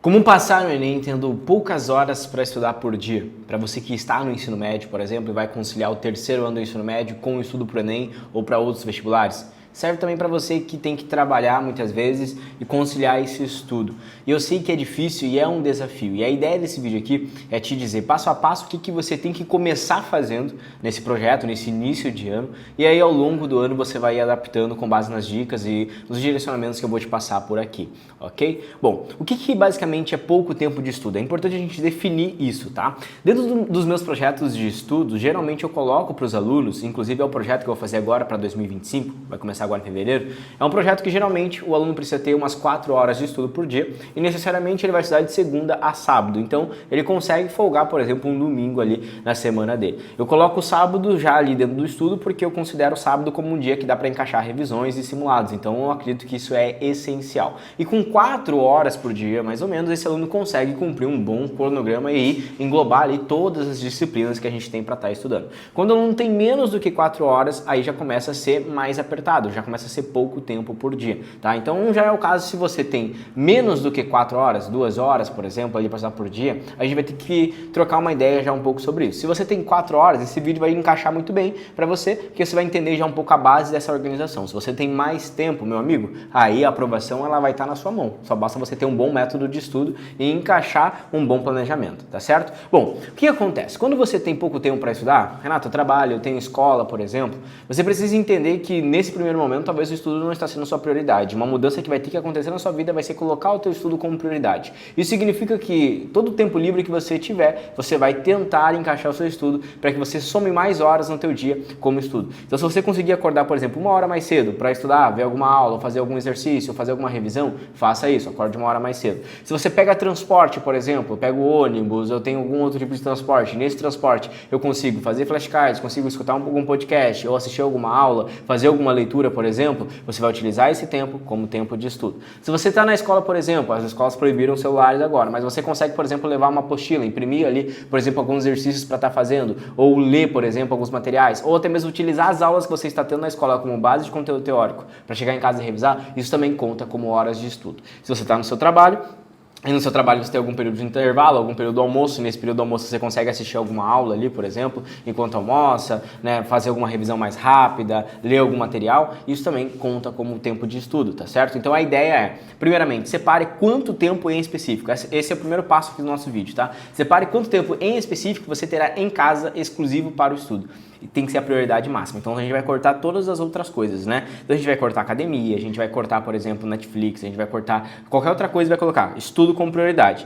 Como passar no Enem tendo poucas horas para estudar por dia? Para você que está no ensino médio, por exemplo, e vai conciliar o terceiro ano do ensino médio com o estudo para o Enem ou para outros vestibulares. Serve também para você que tem que trabalhar muitas vezes e conciliar esse estudo. E eu sei que é difícil e é um desafio. E a ideia desse vídeo aqui é te dizer passo a passo o que você tem que começar fazendo nesse projeto, nesse início de ano. E aí ao longo do ano você vai adaptando com base nas dicas e nos direcionamentos que eu vou te passar por aqui, ok? Bom, o que basicamente é pouco tempo de estudo? É importante a gente definir isso, tá? Dentro dos meus projetos de estudo, geralmente eu coloco para os alunos, inclusive é o projeto que eu vou fazer agora para 2025, vai começar agora em fevereiro, é um projeto que geralmente o aluno precisa ter umas 4 horas de estudo por dia e necessariamente ele vai estudar de segunda a sábado, então ele consegue folgar, por exemplo, um domingo ali na semana dele. Eu coloco o sábado já ali dentro do estudo porque eu considero o sábado como um dia que dá para encaixar revisões e simulados, então eu acredito que isso é essencial. E com 4 horas por dia, mais ou menos, esse aluno consegue cumprir um bom cronograma e englobar ali todas as disciplinas que a gente tem para estar estudando. Quando o aluno tem menos do que 4 horas, aí já começa a ser mais apertado, já começa a ser pouco tempo por dia, tá? Então já é o caso se você tem menos do que 4 horas, 2 horas, por exemplo, ali para estudar por dia, a gente vai ter que trocar uma ideia já um pouco sobre isso. Se você tem 4 horas, esse vídeo vai encaixar muito bem para você, porque você vai entender já um pouco a base dessa organização. Se você tem mais tempo, meu amigo, aí a aprovação ela vai estar na sua mão. Só basta você ter um bom método de estudo e encaixar um bom planejamento, tá certo? Bom, o que acontece? Quando você tem pouco tempo para estudar, Renato, eu trabalho, eu tenho escola, por exemplo, você precisa entender que nesse primeiro momento talvez o estudo não está sendo sua prioridade. Uma mudança que vai ter que acontecer na sua vida vai ser colocar o teu estudo como prioridade. Isso significa que todo o tempo livre que você tiver, você vai tentar encaixar o seu estudo para que você some mais horas no teu dia como estudo. Então se você conseguir acordar, por exemplo, 1 hora mais cedo para estudar, ver alguma aula, fazer algum exercício, fazer alguma revisão, faça isso, acorde 1 hora mais cedo. Se você pega transporte, por exemplo, pega o ônibus, eu tenho algum outro tipo de transporte, nesse transporte eu consigo fazer flashcards, consigo escutar algum podcast ou assistir alguma aula, fazer alguma leitura, por exemplo, você vai utilizar esse tempo como tempo de estudo. Se você está na escola, por exemplo, as escolas proibiram celulares agora, mas você consegue, por exemplo, levar uma apostila, imprimir ali, por exemplo, alguns exercícios para estar fazendo, ou ler, por exemplo, alguns materiais, ou até mesmo utilizar as aulas que você está tendo na escola como base de conteúdo teórico para chegar em casa e revisar, isso também conta como horas de estudo. Se você está no seu trabalho, e no seu trabalho você tem algum período de intervalo, algum período do almoço, e nesse período do almoço você consegue assistir alguma aula ali, por exemplo, enquanto almoça, né, fazer alguma revisão mais rápida, ler algum material, isso também conta como tempo de estudo, tá certo? Então a ideia é, primeiramente, separe quanto tempo em específico, esse é o primeiro passo aqui do nosso vídeo, tá? Separe quanto tempo em específico você terá em casa exclusivo para o estudo. E tem que ser a prioridade máxima. Então a gente vai cortar todas as outras coisas, né? Então a gente vai cortar academia, a gente vai cortar, por exemplo, Netflix, a gente vai cortar qualquer outra coisa e vai colocar estudo como prioridade.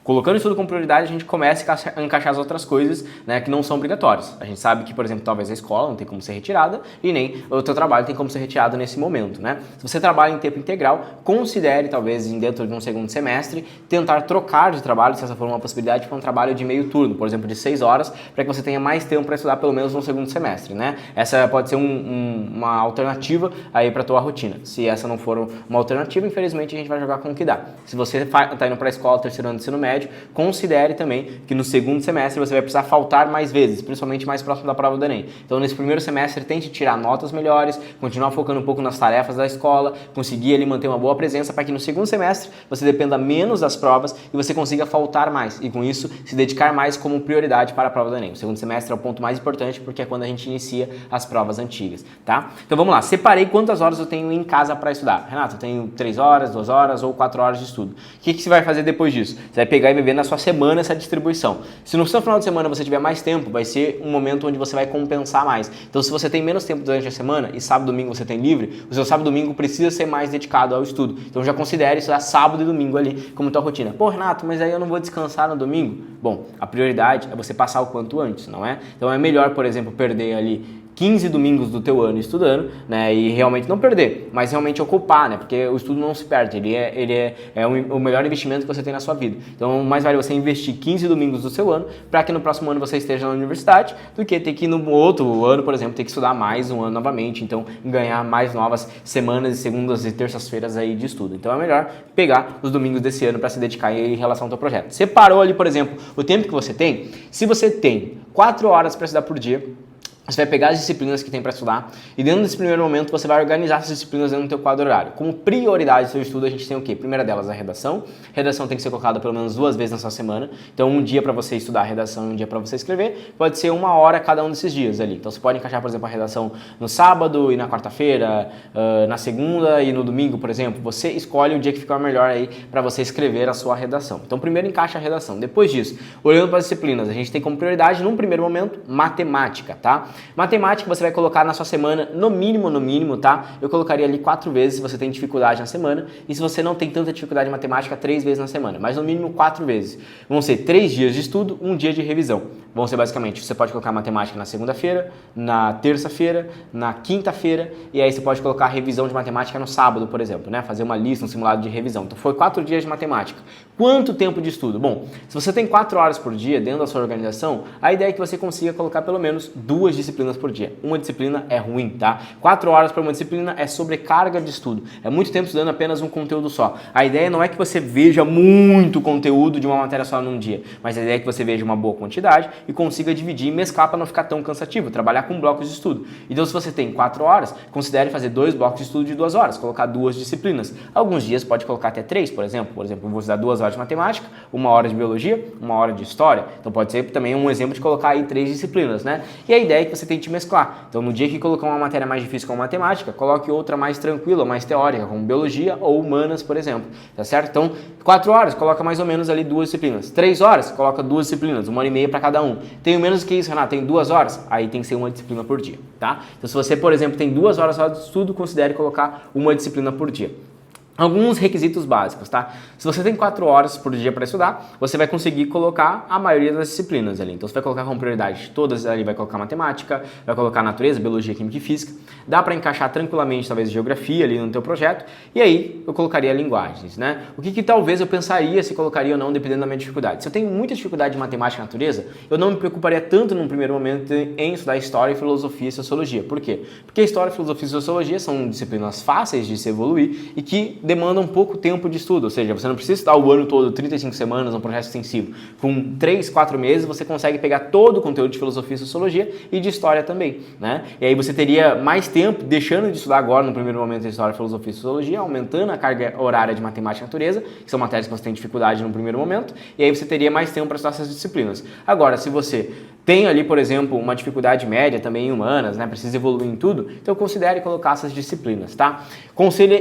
Colocando isso tudo como prioridade, a gente começa a encaixar as outras coisas, né, que não são obrigatórias. A gente sabe que, por exemplo, talvez a escola não tem como ser retirada e nem o teu trabalho tem como ser retirado nesse momento, né? Se você trabalha em tempo integral, considere, talvez, dentro de um segundo semestre, tentar trocar de trabalho, se essa for uma possibilidade, para um trabalho de meio turno, por exemplo, de 6 horas, para que você tenha mais tempo para estudar pelo menos no segundo semestre, né? Essa pode ser uma alternativa aí para a tua rotina. Se essa não for uma alternativa, infelizmente, a gente vai jogar com o que dá. Se você está indo para a escola, terceiro ano de ensino médio, considere também que no segundo semestre você vai precisar faltar mais vezes, principalmente mais próximo da prova do Enem. Então nesse primeiro semestre tente tirar notas melhores, continuar focando um pouco nas tarefas da escola, conseguir ali manter uma boa presença para que no segundo semestre você dependa menos das provas e você consiga faltar mais e com isso se dedicar mais como prioridade para a prova do Enem. O segundo semestre é o ponto mais importante porque é quando a gente inicia as provas antigas, tá? Então vamos lá, separei quantas horas eu tenho em casa para estudar. Renato, eu tenho 3 horas, 2 horas ou 4 horas de estudo. O que você vai fazer depois disso? Você vai pegar e vai ver na sua semana essa distribuição. Se no seu final de semana você tiver mais tempo, vai ser um momento onde você vai compensar mais. Então se você tem menos tempo durante a semana e sábado e domingo você tem livre, o seu sábado e domingo precisa ser mais dedicado ao estudo. Então já considere estudar sábado e domingo ali como tua rotina. Pô, Renato, mas aí eu não vou descansar no domingo? Bom, a prioridade é você passar o quanto antes, não é? Então é melhor, por exemplo, perder ali 15 domingos do teu ano estudando, né, e realmente não perder, mas realmente ocupar, né, porque o estudo não se perde, ele é o melhor investimento que você tem na sua vida. Então, mais vale você investir 15 domingos do seu ano para que no próximo ano você esteja na universidade do que ter que no outro ano, por exemplo, ter que estudar mais um ano novamente, então ganhar mais novas semanas e segundas e terças-feiras aí de estudo. Então, é melhor pegar os domingos desse ano para se dedicar em relação ao teu projeto. Separou ali, por exemplo, o tempo que você tem? Se você tem 4 horas para estudar por dia, Você vai pegar as disciplinas que tem para estudar e dentro desse primeiro momento você vai organizar essas disciplinas dentro do teu quadro horário. Como prioridade do seu estudo, a gente tem o quê? Primeira delas, a redação. Redação tem que ser colocada pelo menos 2 vezes na sua semana. Então, um dia para você estudar a redação e um dia para você escrever. Pode ser 1 hora cada um desses dias ali. Então, você pode encaixar, por exemplo, a redação no sábado e na quarta-feira, na segunda e no domingo, por exemplo. Você escolhe o dia que ficar melhor aí para você escrever a sua redação. Então, primeiro encaixa a redação. Depois disso, olhando para as disciplinas, a gente tem como prioridade, num primeiro momento, matemática, tá? Matemática você vai colocar na sua semana, no mínimo, tá? Eu colocaria ali 4 vezes se você tem dificuldade na semana e se você não tem tanta dificuldade em matemática, 3 vezes na semana, mas no mínimo 4 vezes. Vão ser 3 dias de estudo, 1 dia de revisão. Vão ser basicamente, você pode colocar matemática na segunda-feira, na terça-feira, na quinta-feira e aí você pode colocar revisão de matemática no sábado, por exemplo, né? Fazer uma lista, um simulado de revisão. Então foi 4 dias de matemática. Quanto tempo de estudo? Bom, se você tem 4 horas por dia dentro da sua organização, a ideia é que você consiga colocar pelo menos 2 disciplinas por dia. Uma disciplina é ruim, tá? 4 horas para uma disciplina é sobrecarga de estudo. É muito tempo estudando apenas um conteúdo só. A ideia não é que você veja muito conteúdo de uma matéria só num dia, mas a ideia é que você veja uma boa quantidade e consiga dividir e mesclar para não ficar tão cansativo, trabalhar com blocos de estudo. Então, se você tem 4 horas, considere fazer 2 blocos de estudo de 2 horas, colocar 2 disciplinas. Alguns dias pode colocar até 3, por exemplo. Por exemplo, eu vou estudar 2 horas de matemática, 1 hora de biologia, 1 hora de história. Então, pode ser também um exemplo de colocar aí 3 disciplinas, né? E a ideia é que você tente mesclar. Então, no dia que colocar uma matéria mais difícil como matemática, coloque outra mais tranquila, mais teórica, como biologia ou humanas, por exemplo. Tá certo? Então, 4 horas, coloca mais ou menos ali 2 disciplinas. 3 horas, coloca 2 disciplinas, 1 hora e meia para cada um. Tenho menos que isso, Renato, tem 2 horas? Aí tem que ser 1 disciplina por dia, tá? Então, se você, por exemplo, tem 2 horas só de estudo, considere colocar 1 disciplina por dia. Alguns requisitos básicos, tá? Se você tem 4 horas por dia para estudar, você vai conseguir colocar a maioria das disciplinas ali. Então, você vai colocar como prioridade todas ali, vai colocar matemática, vai colocar natureza, biologia, química e física. Dá para encaixar tranquilamente, talvez, geografia ali no teu projeto. E aí, eu colocaria linguagens, né? O que talvez eu pensaria se colocaria ou não, dependendo da minha dificuldade. Se eu tenho muita dificuldade em matemática e natureza, eu não me preocuparia tanto num primeiro momento em estudar história, filosofia e sociologia. Por quê? Porque história, filosofia e sociologia são disciplinas fáceis de se evoluir e que demanda um pouco tempo de estudo, ou seja, você não precisa estudar o ano todo, 35 semanas, um projeto extensivo. Com 3, 4 meses, você consegue pegar todo o conteúdo de filosofia e sociologia e de história também, né? E aí você teria mais tempo, deixando de estudar agora no primeiro momento de história, filosofia e sociologia, aumentando a carga horária de matemática e natureza, que são matérias que você tem dificuldade no primeiro momento, e aí você teria mais tempo para estudar essas disciplinas. Agora, se você tem ali, por exemplo, uma dificuldade média também em humanas, né? Precisa evoluir em tudo, então considere colocar essas disciplinas, tá? Conselho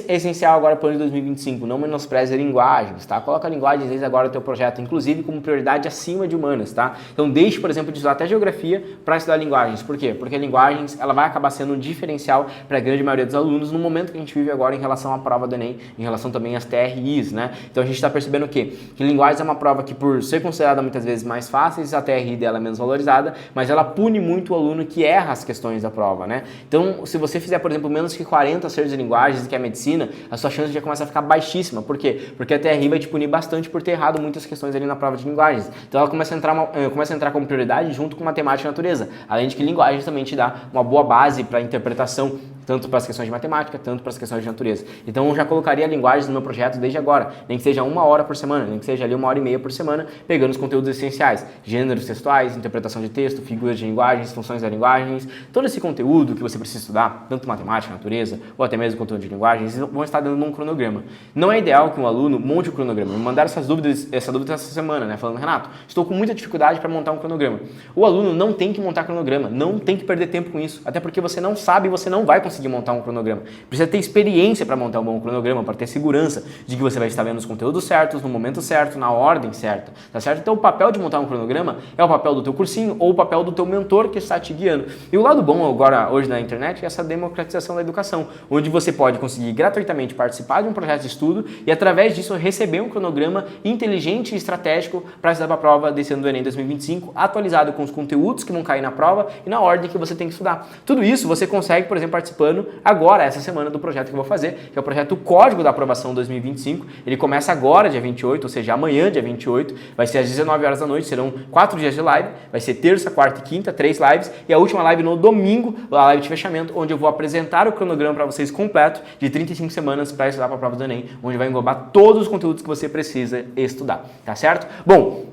essencial agora para o ano de 2025, não menospreze linguagens, tá? Coloca linguagens desde agora no teu projeto, inclusive como prioridade acima de humanas, tá? Então deixe, por exemplo, de estudar até geografia para estudar linguagens. Por quê? Porque linguagens, ela vai acabar sendo um diferencial para a grande maioria dos alunos no momento que a gente vive agora em relação à prova do Enem, em relação também às TRIs, né? Então a gente está percebendo o quê? Que linguagens é uma prova que, por ser considerada muitas vezes mais fácil, a TRI dela é menos valorizada, mas ela pune muito o aluno que erra as questões da prova, né? Então, se você fizer, por exemplo, menos que 40 acertos de linguagens, que é a medicina, a sua chance já começa a ficar baixíssima. Por quê? Porque a TRI vai te punir bastante por ter errado muitas questões ali na prova de linguagens. Então, ela começa a entrar como prioridade junto com matemática e natureza. Além de que linguagens também te dá uma boa base para interpretação, tanto para as questões de matemática, tanto para as questões de natureza. Então, eu já colocaria linguagens no meu projeto desde agora, nem que seja 1 hora por semana, nem que seja ali 1 hora e meia por semana, pegando os conteúdos essenciais, gêneros textuais, interpretação de texto, figuras de linguagens, funções das linguagens, todo esse conteúdo que você precisa estudar, tanto matemática, natureza, ou até mesmo conteúdo de linguagens, vão estar dando um cronograma. Não é ideal que um aluno monte o cronograma. Me mandaram essa dúvida essa semana, né? Falando, Renato, estou com muita dificuldade para montar um cronograma. O aluno não tem que montar cronograma, não tem que perder tempo com isso, até porque você não sabe e você não vai conseguir montar um cronograma. Precisa ter experiência para montar um bom cronograma, para ter segurança de que você vai estar vendo os conteúdos certos, no momento certo, na ordem certa, tá certo? Então o papel de montar um cronograma é o papel do teu cursinho ou o papel do teu mentor que está te guiando. E o lado bom agora, hoje na internet, é essa democratização da educação, onde você pode conseguir gratuitamente participar de um projeto de estudo e através disso receber um cronograma inteligente e estratégico para estudar para a prova desse ano do Enem 2025, atualizado com os conteúdos que vão cair na prova e na ordem que você tem que estudar. Tudo isso você consegue, por exemplo, participando agora, essa semana, do projeto que eu vou fazer, que é o projeto Código da Aprovação 2025. Ele começa agora, dia 28, ou seja, amanhã, dia 28, vai ser às 19 horas da noite, serão 4 dias de live, vai ser terça, quarta e quinta, 3 lives, e a última live no domingo, a live de fechamento, onde eu vou apresentar o cronograma para vocês completo de 35 semanas para estudar para a prova do Enem, onde vai englobar todos os conteúdos que você precisa estudar, tá certo? Bom,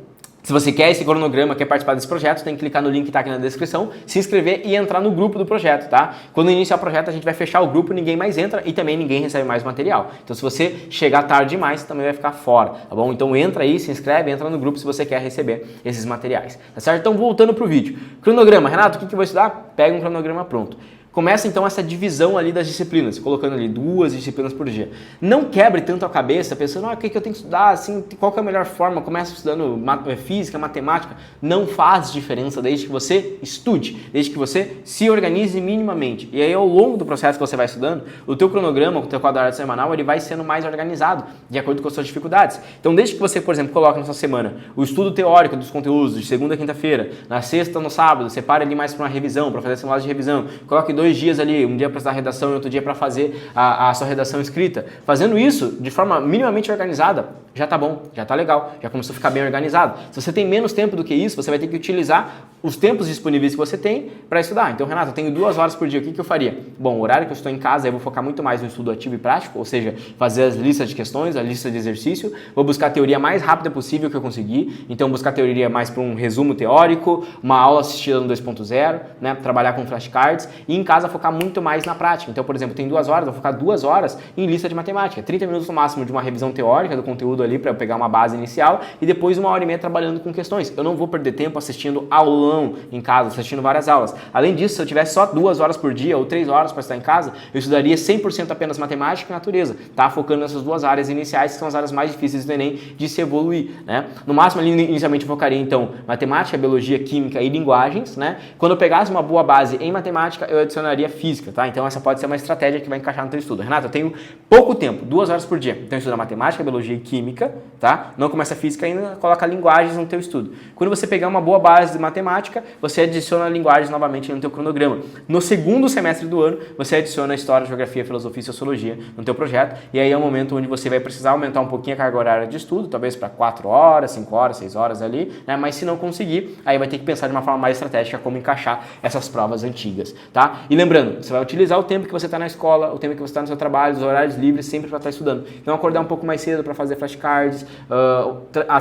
se Se você quer esse cronograma, quer participar desse projeto, tem que clicar no link que está aqui na descrição, se inscrever e entrar no grupo do projeto, tá? Quando iniciar o projeto, a gente vai fechar o grupo, ninguém mais entra e também ninguém recebe mais material. Então, se você chegar tarde demais, também vai ficar fora, tá bom? Então, entra aí, se inscreve, entra no grupo se você quer receber esses materiais, tá certo? Então, voltando pro vídeo. Cronograma. Renato, o que eu vou estudar? Pega um cronograma pronto. Começa então essa divisão ali das disciplinas, colocando ali 2 disciplinas por dia. Não quebre tanto a cabeça pensando, o que eu tenho que estudar, assim, qual que é a melhor forma, começa estudando física, matemática. Não faz diferença desde que você estude, desde que você se organize minimamente. E aí ao longo do processo que você vai estudando, o teu cronograma, o teu quadrado semanal, ele vai sendo mais organizado, de acordo com as suas dificuldades. Então desde que você, por exemplo, coloca na sua semana o estudo teórico dos conteúdos de segunda a quinta-feira, na sexta, no sábado, separe ali mais para uma revisão, para fazer simulados de revisão, coloque 2 dias ali, um dia para estudar a redação e outro dia para fazer a sua redação escrita. Fazendo isso de forma minimamente organizada, já tá bom, já tá legal, já começou a ficar bem organizado. Se você tem menos tempo do que isso, você vai ter que utilizar os tempos disponíveis que você tem para estudar. Então, Renato, eu tenho 2 horas por dia, o que eu faria? Bom, o horário que eu estou em casa, eu vou focar muito mais no estudo ativo e prático, ou seja, fazer as listas de questões, a lista de exercício, vou buscar a teoria mais rápida possível que eu conseguir, então buscar teoria mais para um resumo teórico, uma aula assistida no 2.0, né, trabalhar com flashcards, e em casa focar muito mais na prática. Então, por exemplo, tem 2 horas, vou focar 2 horas em lista de matemática, 30 minutos no máximo de uma revisão teórica do conteúdo ali para eu pegar uma base inicial e depois 1h30 trabalhando com questões. Eu não vou perder tempo assistindo aulão em casa, assistindo várias aulas. Além disso, se eu tivesse só 2 horas por dia ou 3 horas para estar em casa, eu estudaria 100% apenas matemática e natureza, tá? Focando nessas 2 áreas iniciais, que são as áreas mais difíceis do Enem de se evoluir, né? No máximo, ali, inicialmente, eu focaria, então, matemática, biologia, química e linguagens, né? Quando eu pegasse uma boa base em matemática, eu adicionaria física, tá? Então, essa pode ser uma estratégia que vai encaixar no teu estudo. Renato, eu tenho pouco tempo, 2 horas por dia. Então, eu estudo matemática, biologia e química, tá? Não começa a física ainda, coloca linguagens no teu estudo. Quando você pegar uma boa base de matemática, você adiciona linguagens novamente no teu cronograma. No segundo semestre do ano, você adiciona história, geografia, filosofia e sociologia no teu projeto, e aí é o momento onde você vai precisar aumentar um pouquinho a carga horária de estudo, talvez para 4 horas, 5 horas, 6 horas ali, né? Mas se não conseguir, aí vai ter que pensar de uma forma mais estratégica como encaixar essas provas antigas, tá? E lembrando, você vai utilizar o tempo que você está na escola, o tempo que você está no seu trabalho, os horários livres, sempre para estar estudando. Então, acordar um pouco mais cedo para fazer flashcards,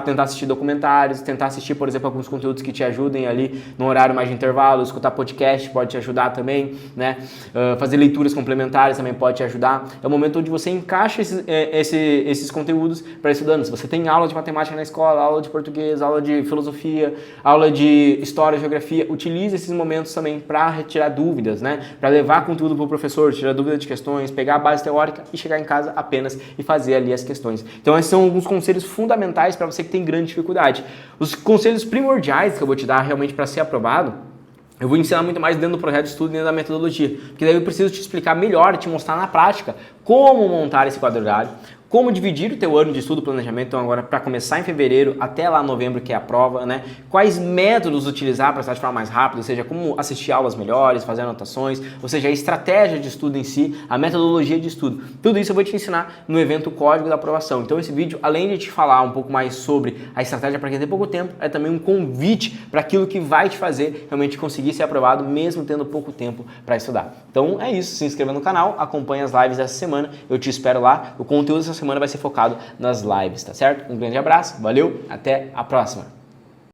tentar assistir documentários, tentar assistir, por exemplo, alguns conteúdos que te ajudem ali no horário mais de intervalo, escutar podcast pode te ajudar também, né? Fazer leituras complementares também pode te ajudar. É o momento onde você encaixa esses conteúdos para estudando. Se você tem aula de matemática na escola, aula de português, aula de filosofia, aula de história, geografia, utilize esses momentos também para retirar dúvidas, né? Para levar conteúdo para o professor, tirar dúvida de questões, pegar a base teórica e chegar em casa apenas e fazer ali as questões. Então, esses são alguns conselhos fundamentais para você que tem grande dificuldade. Os conselhos primordiais que eu vou te dar realmente para ser aprovado, eu vou ensinar muito mais dentro do projeto de estudo e dentro da metodologia, porque daí eu preciso te explicar melhor, te mostrar na prática como montar esse quadro horário, como dividir o teu ano de estudo e planejamento, então agora para começar em fevereiro até lá novembro, que é a prova, né? Quais métodos utilizar para estar de forma mais rápida, ou seja, como assistir aulas melhores, fazer anotações, ou seja, a estratégia de estudo em si, a metodologia de estudo. Tudo isso eu vou te ensinar no evento Código da Aprovação. Então esse vídeo, além de te falar um pouco mais sobre a estratégia para quem tem pouco tempo, é também um convite para aquilo que vai te fazer realmente conseguir ser aprovado, mesmo tendo pouco tempo para estudar. Então é isso, se inscreva no canal, acompanhe as lives dessa semana, eu te espero lá, o conteúdo dessa semana vai ser focado nas lives, tá certo? Um grande abraço, valeu, até a próxima!